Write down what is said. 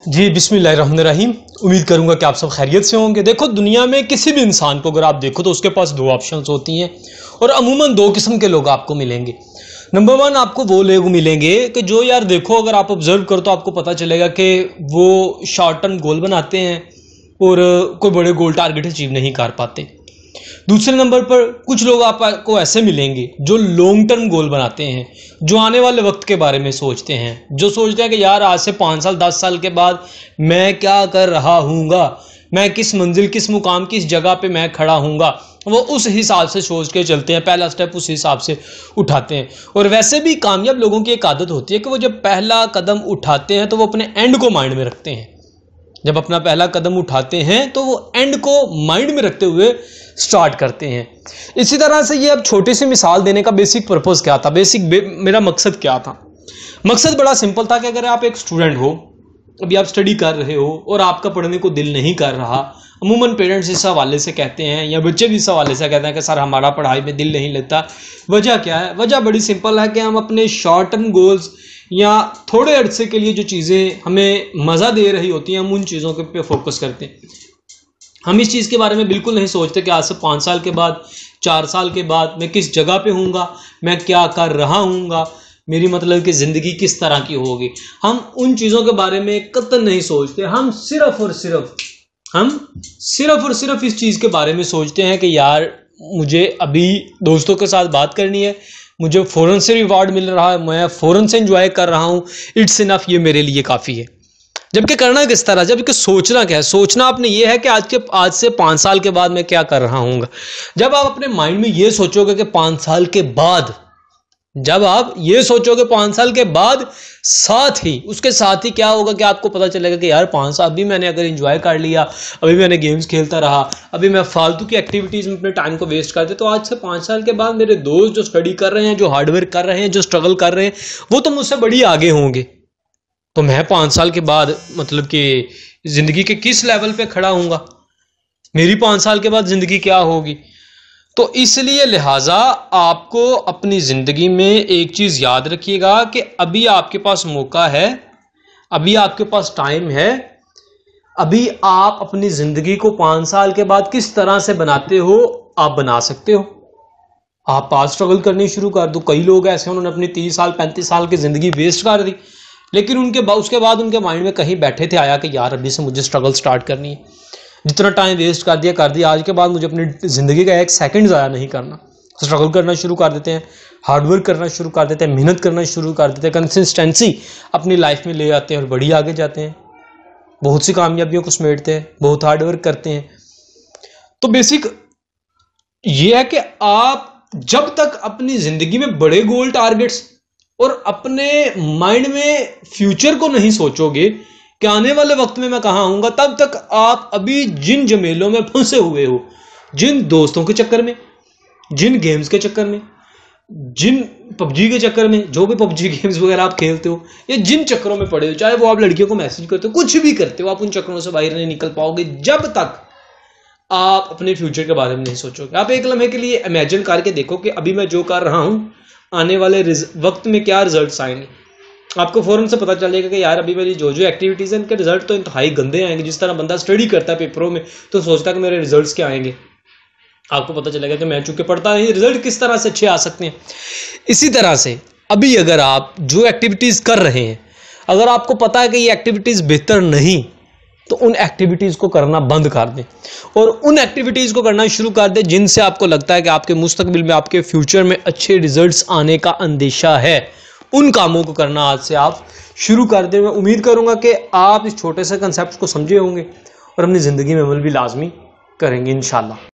जी बिस्मिल्लाहिर्रहमानिर्रहीम। उम्मीद करूंगा कि आप सब खैरियत से होंगे। देखो, दुनिया में किसी भी इंसान को अगर आप देखो तो उसके पास दो ऑप्शंस होती हैं और अमूमन दो किस्म के लोग आपको मिलेंगे। नंबर वन, आपको वो लोग मिलेंगे कि जो यार देखो, अगर आप ऑब्जर्व करो तो आपको पता चलेगा कि वो शॉर्ट टर्म गोल बनाते हैं और कोई बड़े गोल टारगेट अचीव नहीं कर पाते। दूसरे नंबर पर कुछ लोग आपको ऐसे मिलेंगे जो लॉन्ग टर्म गोल बनाते हैं, जो आने वाले वक्त के बारे में सोचते हैं, जो सोचते हैं कि यार आज से 5 साल 10 साल के बाद मैं क्या कर रहा हूँगा, मैं किस मंजिल किस मुकाम किस जगह पे मैं खड़ा हूँगा। वो उस हिसाब से सोच के चलते हैं, पहला स्टेप उस हिसाब से उठाते हैं। और वैसे भी कामयाब लोगों की एक आदत होती है कि वो जब पहला कदम उठाते हैं तो वो अपने एंड को माइंड में रखते हैं। जब अपना पहला कदम उठाते हैं तो वो एंड को माइंड में रखते हुए स्टार्ट करते हैं। इसी तरह से ये अब छोटी सी मिसाल देने का बेसिक पर्पस क्या था, मेरा मकसद क्या था। मकसद बड़ा सिंपल था कि अगर आप एक स्टूडेंट हो, अभी आप स्टडी कर रहे हो और आपका पढ़ने को दिल नहीं कर रहा, अमूमन पेरेंट्स इस हवाले से कहते हैं या बच्चे भी इस हवाले से कहते हैं कि सर हमारा पढ़ाई में दिल नहीं लगता। वजह क्या है? वजह बड़ी सिंपल है कि हम अपने शॉर्ट टर्म गोल्स या थोड़े अरसे के लिए जो चीज़ें हमें मज़ा दे रही होती हैं, हम उन चीज़ों पे फोकस करते हैं। हम इस चीज़ के बारे में बिल्कुल नहीं सोचते कि आज से 5 साल के बाद 4 साल के बाद मैं किस जगह पे हूँगा, मैं क्या कर रहा हूँगा, मेरी मतलब कि ज़िंदगी किस तरह की होगी। हम उन चीज़ों के बारे में कतई नहीं सोचते। हम सिर्फ और सिर्फ इस चीज़ के बारे में सोचते हैं कि यार मुझे अभी दोस्तों के साथ बात करनी है, मुझे फ़ौरन से रिवार्ड मिल रहा है, मैं फ़ौरन से एंजॉय कर रहा हूँ, इट्स इनफ, ये मेरे लिए काफ़ी है। जबकि करना किस तरह, जबकि सोचना क्या है? सोचना आपने ये है कि आज से 5 साल के बाद मैं क्या कर रहा हूँ। जब आप अपने माइंड में ये सोचोगे कि 5 साल के बाद, जब आप ये सोचोगे 5 साल के बाद, उसके साथ ही क्या होगा कि आपको पता चलेगा कि यार 5 साल अभी मैंने अगर एंजॉय कर लिया, अभी मैंने गेम्स खेलता रहा, अभी मैं फालतू की एक्टिविटीज़ में अपने टाइम को वेस्ट करते, तो आज से 5 साल के बाद मेरे दोस्त जो स्टडी कर रहे हैं, जो हार्डवर्क कर रहे हैं, जो स्ट्रगल कर रहे हैं, वो तो मुझसे बड़ी आगे होंगे। तो मैं 5 साल के बाद मतलब कि ज़िंदगी के किस लेवल पे खड़ा हूँगा, मेरी 5 साल के बाद ज़िंदगी क्या होगी। तो इसलिए लिहाजा आपको अपनी ज़िंदगी में एक चीज़ याद रखिएगा कि अभी आपके पास मौका है, अभी आपके पास टाइम है, अभी आप अपनी ज़िंदगी को 5 साल के बाद किस तरह से बनाते हो, आप बना सकते हो। आप आज स्ट्रगल करनी शुरू कर दो। कई लोग ऐसे उन्होंने अपनी 30 साल 35 साल की ज़िंदगी वेस्ट कर दी, लेकिन उसके बाद उनके माइंड में कहीं बैठे थे आया कि यार अभी से मुझे स्ट्रगल स्टार्ट करनी है। जितना टाइम वेस्ट कर दिया, आज के बाद मुझे अपनी ज़िंदगी का 1 सेकंड ज़ाया नहीं करना। स्ट्रगल करना शुरू कर देते हैं, हार्डवर्क करना शुरू कर देते हैं, मेहनत करना शुरू कर देते हैं, कंसिस्टेंसी अपनी लाइफ में ले आते हैं और बड़ी आगे जाते हैं, बहुत सी कामयाबियों को समेटते हैं, बहुत हार्डवर्क करते हैं। तो बेसिक ये है कि आप जब तक अपनी ज़िंदगी में बड़े गोल टारगेट्स और अपने माइंड में फ्यूचर को नहीं सोचोगे कि आने वाले वक्त में मैं कहाँ हूँगा, तब तक आप अभी जिन झमेलों में फंसे हुए हो, जिन दोस्तों के चक्कर में, जिन गेम्स के चक्कर में, जिन पबजी के चक्कर में, जो भी पबजी गेम्स वगैरह आप खेलते हो, या जिन चक्करों में पड़े हो, चाहे वो आप लड़कियों को मैसेज करते हो, कुछ भी करते हो, आप उन चक्करों से बाहर नहीं निकल पाओगे जब तक आप अपने फ्यूचर के बारे में नहीं सोचोगे। आप एक लम्हे के लिए इमेजिन करके देखो कि अभी मैं जो कर रहा हूँ, आने वाले वक्त में क्या रिजल्ट्स आएंगे। आपको फौरन से पता चलेगा कि यार अभी मेरी जो एक्टिविटीज़ हैं, इनके रिजल्ट तो इंतहाई गंदे आएंगे। जिस तरह बंदा स्टडी करता है पेपरों में तो सोचता है कि मेरे रिजल्ट्स क्या आएंगे, आपको पता चलेगा कि मैं चूंकि पढ़ता नहीं, रिजल्ट किस तरह से अच्छे आ सकते हैं। इसी तरह से अभी अगर आप जो एक्टिविटीज़ कर रहे हैं, अगर आपको पता है कि ये एक्टिविटीज़ बेहतर नहीं, तो उन एक्टिविटीज़ को करना बंद कर दें और उन एक्टिविटीज़ को करना शुरू कर दें जिनसे आपको लगता है कि आपके मुस्तकबिल में, आपके फ्यूचर में अच्छे रिजल्ट्स आने का अंदेशा है। उन कामों को करना आज से आप शुरू कर दें। मैं उम्मीद करूंगा कि आप इस छोटे से कंसेप्ट को समझे होंगे और अपनी ज़िंदगी में अमल भी लाजमी करेंगे इंशाल्लाह।